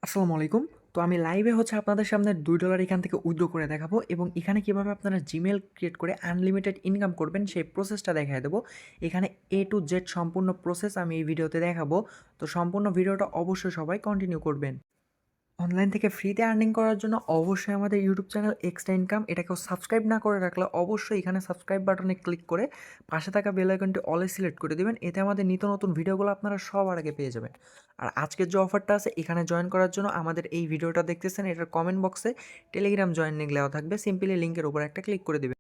আসসালামু আলাইকুম। তো আমি লাইভে আপনাদের সামনে $2 এখান থেকে উইথড্র করে দেখাবো এবং এখানে কিভাবে আপনারা জিমেইল ক্রিয়েট করে আনলিমিটেড ইনকাম করবেন সেই প্রসেসটা দেখায় দেবো। এখানে A to Z সম্পূর্ণ প্রসেস আমি এই ভিডিওতে দেখাবো। তো সম্পূর্ণ ভিডিওটা অবশ্যই সবাই কন্টিনিউ করবেন। অনলাইন থেকে ফ্রিতে আর্নিং করার জন্য অবশ্যই আমাদের ইউটিউব চ্যানেল এক্সট্রা ইনকাম এটাকেও সাবস্ক্রাইব না করে রাখলে অবশ্যই এখানে সাবস্ক্রাইব বাটনে ক্লিক করে পাশে থাকা বেল আইকনটি অলে সিলেক্ট করে দিবেন। এতে আমাদের নিত্য নতুন ভিডিওগুলো আপনারা সবার আগে পেয়ে যাবেন। আর আজকের যে অফারটা আছে এখানে জয়েন করার জন্য আমাদের এই ভিডিওটা দেখতেছেন এটার কমেন্ট বক্সে টেলিগ্রাম জয়েন লিঙ্ক দেওয়া থাকবে। সিম্পলি লিঙ্কের উপর একটা ক্লিক করে দিবেন।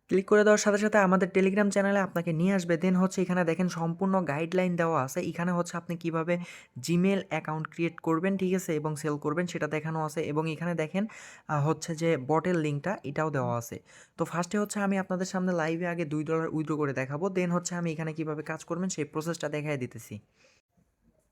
ক্লিক করে দেওয়ার সাথে সাথে আমাদের টেলিগ্রাম চ্যানেলে আপনাকে নিয়ে আসবে। দেন এখানে দেখেন সম্পূর্ণ গাইডলাইন দেওয়া আছে। এখানে আপনি কিভাবে জিমেল অ্যাকাউন্ট ক্রিয়েট করবেন, ঠিক আছে? এবং সেল করবেন সেটা দেখানো আছে এবং এখানে দেখেন যে বটের লিঙ্কটা এটাও দেওয়া আছে। তো ফার্স্টে আমি আপনাদের সামনে লাইভে আগে $2 উইথড্র করে দেখাবো। দেন আমি এখানে কিভাবে কাজ করবেন সেই প্রসেসটা দেখায় দিতেছি।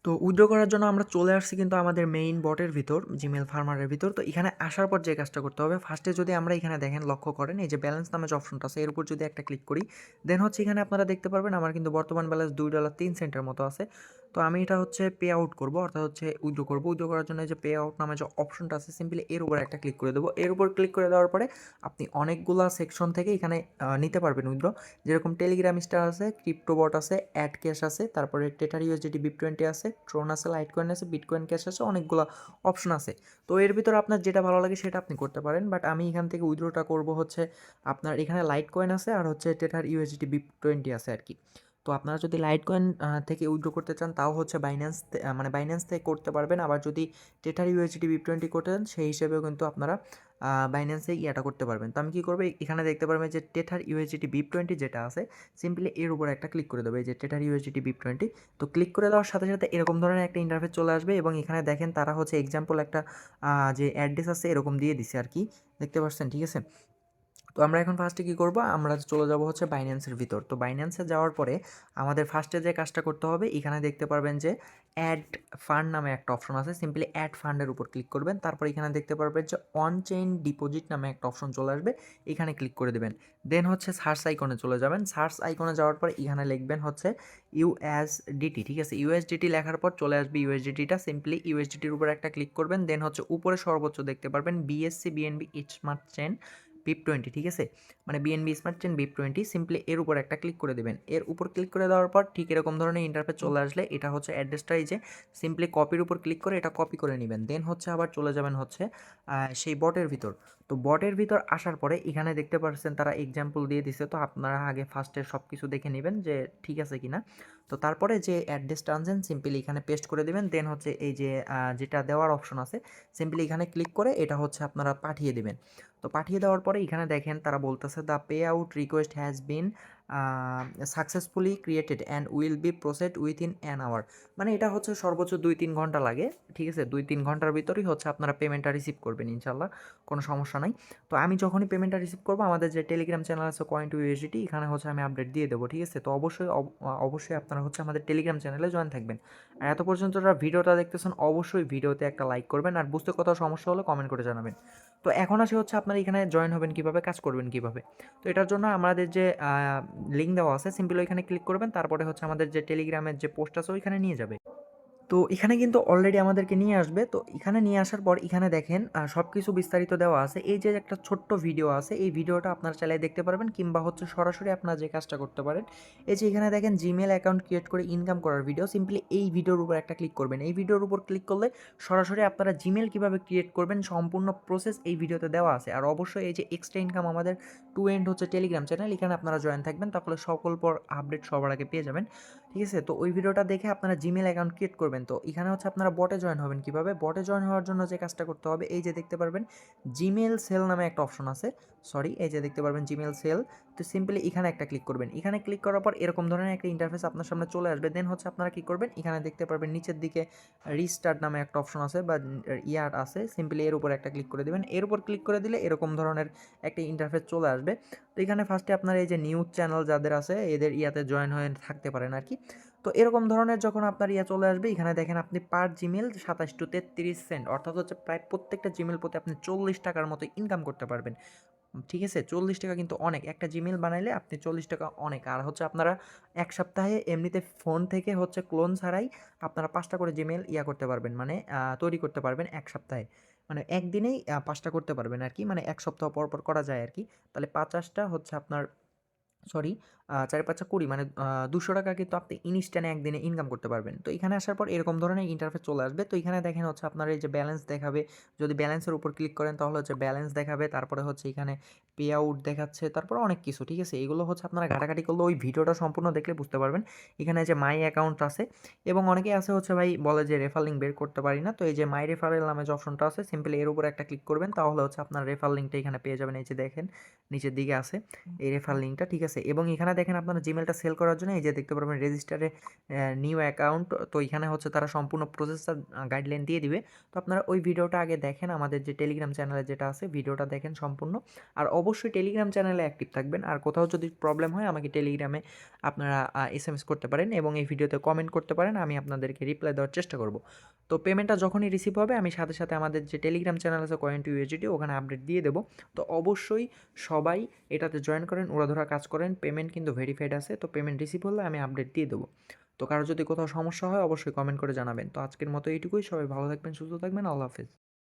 তো উইথড্র করার জন্য আমরা চলে আসছি কিন্তু আমাদের মেইন বটের ভিতর, জিমেইল ফার্মারের ভিতর। তো এখানে আসার পর যে কাজটা করতে হবে, ফার্স্টে যদি আমরা এখানে দেখেন লক্ষ্য করেন এই যে ব্যালেন্স নামে যে অপশনটা আছে এর উপর যদি একটা ক্লিক করি, দেন এখানে আপনারা দেখতে পারবেন আমার কিন্তু বর্তমান ব্যালেন্স $2.03 মতো আছে। তো আমি এটা পে আউট করবো, অর্থাৎ উইথড্র করবো। উইথড্র করার জন্য এই যে পে আউট নামে যে অপশনটা আছে সিম্পলি এর উপর একটা ক্লিক করে দেবো। এর উপর ক্লিক করে দেওয়ার পরে আপনি অনেকগুলা সেকশন থেকে এখানে নিতে পারবেন উইথড্র। যেরকম টেলিগ্রাম স্টার আছে, ক্রিপ্টোবট আছে, অ্যাড ক্যাশ আছে, তারপরে টেটার ইউএসডিটি BIP20 আছে, ট্রোন আছে, লাইটকয়েন আছে, বিটকয়েন ক্যাশ আছে, অনেকগুলো অপশন আছে। তো এর ভিতরে আপনার যেটা ভালো লাগে সেটা আপনি করতে পারেন। বাট আমি এখান থেকে উইথড্রটা করব আপনার এখানে লাইটকয়েন আছে আর টেটার ইউএসডিটি BIP20 আছে আর কি। তো আপনারা যদি লাইটকয়েন থেকে উইথড্র করতে চান তাও বাইন্যান্স মানে বাইন্যান্স থেকে করতে পারবেন। আবার যদি টেটার ইউএসডিটি BIP20 করতে চান সেই হিসেবেও কিন্তু আপনারা বাইন্যান্সে ইয়াটা করতে পারবেন। তো আমি কী করবো, এখানে দেখতে পারবেন যে টেথার ইউএসডিটি BIP20 যেটা আছে সিম্পলি এর উপর একটা ক্লিক করে দেবো, এই যে টেথার ইউএসডিটি BIP20। তো ক্লিক করে দেওয়ার সাথে সাথে এরকম ধরনের একটা ইন্টারফেস চলে আসবে এবং এখানে দেখেন তারা এক্সাম্পল একটা যে অ্যাড্রেস আছে এরকম দিয়ে দিছে আর কি, দেখতে পাচ্ছেন, ঠিক আছে? তো আমরা এখন ফার্স্টে কী করবো, আমরা চলে যাব বাইন্যান্সের ভিতর। তো বাইন্যান্সে যাওয়ার পরে আমাদের ফার্স্টে যে কাজটা করতে হবে, এখানে দেখতে পারবেন যে অ্যাড ফান্ড নামে একটা অপশন আছে, সিম্পলি অ্যাড ফান্ডের উপর ক্লিক করবেন। তারপর এখানে দেখতে পারবেন যে অন চেইন ডিপোজিট নামে একটা অপশন চলে আসবে, এখানে ক্লিক করে দেবেন। দেন সার্চ আইকনে চলে যাবেন। সার্চ আইকনে যাওয়ার পর এখানে লিখবেন ইউএসডিটি, ঠিক আছে? ইউএসডিটি লেখার পর চলে আসবে ইউএসডিটিটা, সিম্পলি ইউএসডিটির উপর একটা ক্লিক করবেন। দেন উপরে সর্বোচ্চ দেখতে পারবেন BSc BNB smart chain BIP20, ঠিক আছে? মানে BNB smart chain BIP20, simply এর উপর একটা ক্লিক করে দেবেন। এর উপর ক্লিক করে দেওয়ার পর ঠিক এরকম ধরনের ইন্টারফেস চলে আসলে এটা অ্যাড্রেসটা এই যে সিম্পলি কপির উপর ক্লিক করে এটা কপি করে নেবেন। দেন আবার চলে যাবেন সেই বটের ভিতর। তো বটের ভিতর আসার পরে এখানে দেখতে পাচ্ছেন তারা এক্সাম্পল দিয়ে দিছে। তো আপনারা আগে ফার্স্টে সব কিছু দেখে নেবেন যে ঠিক আছে কিনা। তো তারপরে যে অ্যাড্রেসটা আনছেন সিম্পলি এখানে পেস্ট করে দেবেন। দেন এই যে যেটা দেওয়ার অপশন আছে সিম্পলি এখানে ক্লিক করে এটা আপনারা পাঠিয়ে দেবেন। তো পাঠিয়ে দেওয়ার পরে এখানে দেখেন তারা বলতেছে the pay out request has been successfully created and will be processed within an hour. মানে এটা সর্বোচ্চ 2-3 ঘন্টা লাগে, ঠিক আছে? 2-3 ঘন্টার ভিতরেই আপনারা পেমেন্টটা রিসিভ করবেন ইনশাল্লাহ, কোনো সমস্যা নাই। তো আমি যখনই পেমেন্টটা রিসিভ করবো আমাদের যে টেলিগ্রাম চ্যানেল আছে Coin2USDT, এখানে আমি আপডেট দিয়ে দেবো, ঠিক আছে? তো অবশ্যই আপনারা আমাদের টেলিগ্রাম চ্যানেলে জয়েন থাকবেন। আর এত পর্যন্ত যারা ভিডিওটা দেখতেছেন অবশ্যই ভিডিওতে একটা লাইক করবেন আর বুঝতে কোথাও সমস্যা হলে কমেন্ট করে জানাবেন। তো এখন আসি আপনারা এখানে জয়েন হবেন কীভাবে, কাজ করবেন কীভাবে। তো এটার জন্য আমাদের যে লিঙ্ক দেওয়া আছে সিম্পলি ওইখানে ক্লিক করবেন। তারপরে আমাদের যে টেলিগ্রামের যে পোস্ট আছে ওইখানে নিয়ে যাবে। তো এখানে কিন্তু অলরেডি আমাদেরকে নিয়ে আসবে। তো এখানে নিয়ে আসার পর এখানে দেখেন সব কিছু বিস্তারিত দেওয়া আছে। এই যে একটা ছোট্ট ভিডিও আছে এই ভিডিওটা আপনারা চাইলে দেখতে পারবেন কিংবা সরাসরি আপনারা যে কাজটা করতে পারেন, এই যে এখানে দেখেন জিমেল অ্যাকাউন্ট ক্রিয়েট করে ইনকাম করার ভিডিও, সিম্পলি এই ভিডিওর উপর একটা ক্লিক করবেন। এই ভিডিওর উপর ক্লিক করলে সরাসরি আপনারা জিমেল কীভাবে ক্রিয়েট করবেন সম্পূর্ণ প্রসেস এই ভিডিওতে দেওয়া আছে। আর অবশ্যই এই যে এক্সট্রা ইনকাম আমাদের টু এন্ড টেলিগ্রাম চ্যানেল, এখানে আপনারা জয়েন থাকবেন তাহলে সকল পর আপডেট সবার আগে পেয়ে যাবেন, ঠিক আছে? তো ওই ভিডিওটা দেখে আপনারা জিমেল অ্যাকাউন্ট ক্রিয়েট করবেন। তো এখানে আপনারা বটে জয়েন হবেন কীভাবে, বটে জয়েন হওয়ার জন্য যে কাজটা করতে হবে এই যে দেখতে পারবেন জিমেল সেল নামে একটা অপশন আছে, সরি এই যে দেখতে পারবেন জিমেল সেল। তো সিম্পলি এখানে একটা ক্লিক করবেন। এখানে ক্লিক করার পর এরকম ধরনের একটা ইন্টারফেস আপনার সামনে চলে আসবে। দেন আপনারা কী করবেন, এখানে দেখতে পারবেন নিচের দিকে রিস্টার্ট নামে একটা অপশন আছে বা ইয়ার আছে, সিম্পলি এর উপর একটা ক্লিক করে দেবেন। এর উপর ক্লিক করে দিলে এরকম ধরনের একটা ইন্টারফেস চলে আসবে। তো এখানে ফার্স্টে আপনার এই যে নিউজ চ্যানেল যাদের আছে এদের ইয়াতে জয়েন হয়ে থাকতে পারেন আর কি। তো এরকম ধরনের যখন আপনার চলে আসবে এখানে দেখেন আপনি পার জিমেল 27 to 33 সেন্ট, অর্থাৎ প্রায় প্রত্যেকটা জিমেল প্রতি আপনি 40 টাকার মতো ইনকাম করতে পারবেন। ঠিক আছে? ৳40 কিন্তু অনেক। একটা Gmail বানাইলে আপনি ৳40 অনেক। আর হচ্ছে আপনারা ১ সপ্তাহে এমনিতে ফোন থেকে হচ্ছে ক্লোন ছাড়াই আপনারা ৫ টা করে Gmail করতে পারবেন। মানে তৈরি করতে পারবেন ১ সপ্তাহে। মানে একদিনেই ৫ টা করতে পারবেন আরকি। মানে ১ সপ্তাহ পর, পর করা যায় আরকি। তাহলে ৫০ টা হচ্ছে আপনার সরি ৪-৫ 20 মানে ৳২০০ কিন্তু আপনি ইনস্ট্যান্ট একদিনে ইনকাম করতে পারবেন। তো এখানে আসার পর এরকম ধরনের ইন্টারফেস চলে আসবে। তো এখানে দেখেন হচ্ছে আপনার এই যে ব্যালেন্স দেখাবে। যদি ব্যালেন্সের উপর ক্লিক করেন তাহলে হচ্ছে ব্যালেন্স দেখাবে। তারপরে হচ্ছে এখানে পে আউট দেখাচ্ছে। তারপরে অনেক কিছু, ঠিক আছে? এগুলো হচ্ছে আপনারা ঘাটাঘাটি করলে ওই ভিডিওটা সম্পূর্ণ দেখলে বুঝতে পারবেন। এখানে যে মাই অ্যাকাউন্ট আছে এবং অনেকেই আছে হচ্ছে ভাই বলে যে রেফার লিঙ্ক বের করতে পারি না। তো এই যে মাই রেফারেল নামে যে অপশনটা আছে সিম্পলি এর উপরে একটা ক্লিক করবেন তাহলে হচ্ছে আপনার রেফার লিঙ্কটা এখানে পেয়ে যাবেন। এই যে দেখেন নিচের দিকে আছে। এই রেফার লিঙ্কটা, ঠিক আছে? এবং এখানে দেখেন আপনারা জিমেলটা সেল করার জন্য এই যে দেখতে পারবেন রেজিস্টারে নিউ অ্যাকাউন্ট। তো এখানে হচ্ছে তারা সম্পূর্ণ প্রসেসটা গাইডলাইন দিয়ে দিবে। তো আপনারা ওই ভিডিওটা আগে দেখেন, আমাদের যে টেলিগ্রাম চ্যানেলে যেটা আছে ভিডিওটা দেখেন সম্পূর্ণ। আর অবশ্যই টেলিগ্রাম চ্যানেলে অ্যাক্টিভ থাকবেন। আর কোথাও যদি প্রবলেম হয় আমাকে টেলিগ্রামে আপনারা এসএমএস করতে পারেন এবং এই ভিডিওতে কমেন্ট করতে পারেন। আমি আপনাদেরকে রিপ্লাই দেওয়ার চেষ্টা করব। তো পেমেন্টটা যখনই রিসিভ হবে আমি সাথে, সাথে আমাদের যে টেলিগ্রাম চ্যানেল আছে Coin2USDT ওখানে আপডেট দিয়ে দেব। তো অবশ্যই সবাই এটাতে জয়েন করেন, উড়াধুরা কাজ করেন। পেমেন্ট কিন্তু ভেরিফাইড আছে। তো পেমেন্ট রিসিভ হলে আমি আপডেট দিয়ে দেবো। তো কারো যদি কোথাও সমস্যা হয় অবশ্যই কমেন্ট করে জানাবেন। তো আজকের মতো এইটুকুই। সবাই ভালো থাকবেন, সুস্থ থাকবেন। আল্লাহ হাফেজ।